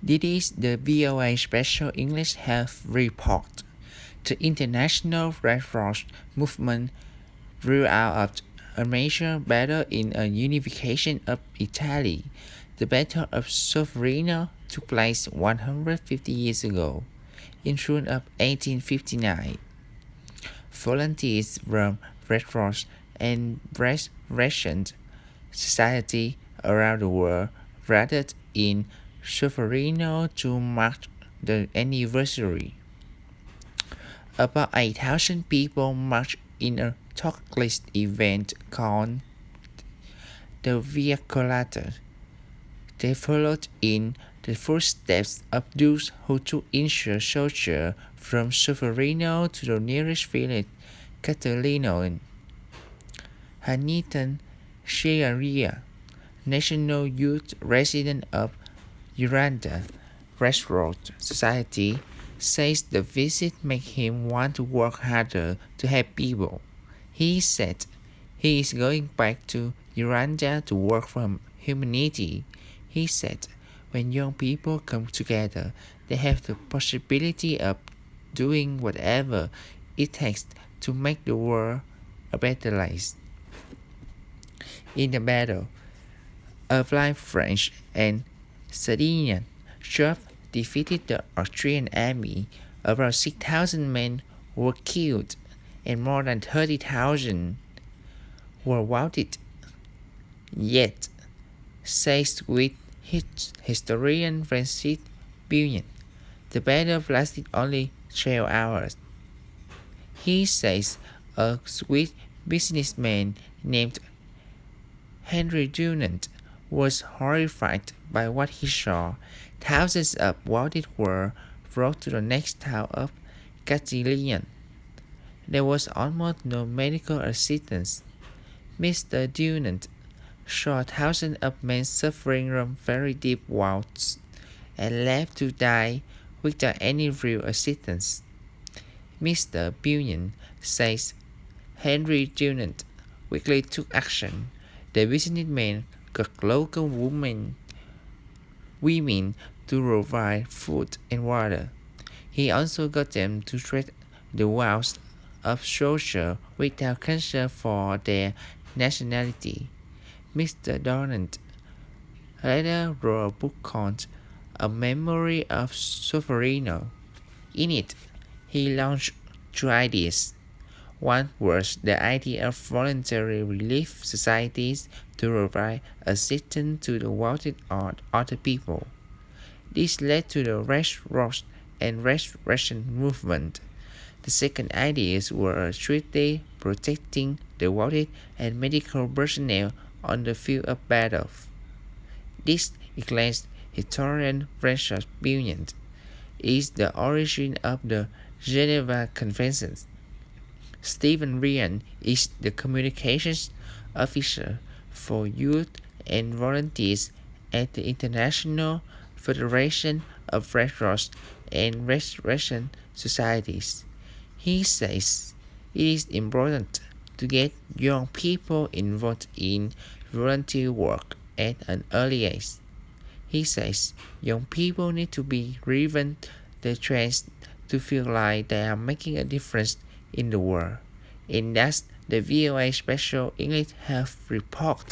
This is the VOA Special English Health Report. The international Red Cross movement drew out a major battle in a unification of Italy. The Battle of Solferino took place 150 years ago, in June of 1859. Volunteers from Red Cross and Restoration Society around the world gathered in Solferino to mark the anniversary. About 8,000 people marched in a talkless event called the Via Colata. They followed in the footsteps of those who took injured soldiers from Solferino to the nearest village, Catalino. Hanitan Shearia, National Youth Resident of Uganda Railroad Society, says the visit made him want to work harder to help people. He said he is going back to Uganda to work for humanity. He said when young people come together, they have the possibility of doing whatever it takes to make the world a better place. In the battle, a blind French and Sardinian troops defeated the Austrian army. About 6,000 men were killed and more than 30,000 were wounded. Yet, says with historian Francis Billon, the battle lasted only 12 hours. He says a Swiss businessman named Henry Dunant was horrified by what he saw. Thousands of wounded were brought to the next town of Castiglione. There was almost no medical assistance. Mr. Dunant saw thousands of men suffering from very deep wounds and left to die without any real assistance. Mr. Billon says Henry Dunant quickly took action. The businessman got local women to provide food and water. He also got them to treat the wounds of soldiers without concern for their nationality. Mr. Donald later wrote a book called A Memory of Solferino. In it, he launched two ideas. One was the idea of voluntary relief societies to provide assistance to the wounded or other people. This led to the Red Cross and Restoration movement. The second ideas were a treaty protecting the wounded and medical personnel on the field of battle. This, explains historian Francis Billon, is the origin of the Geneva Conventions. Stephen Ryan is the communications officer for youth and volunteers at the International Federation of Red Cross and Restoration Societies. He says it is important to get young people involved in volunteer work at an early age. He says young people need to be given the chance to feel like they are making a difference in the world. And that's the VOA Special English Health Report.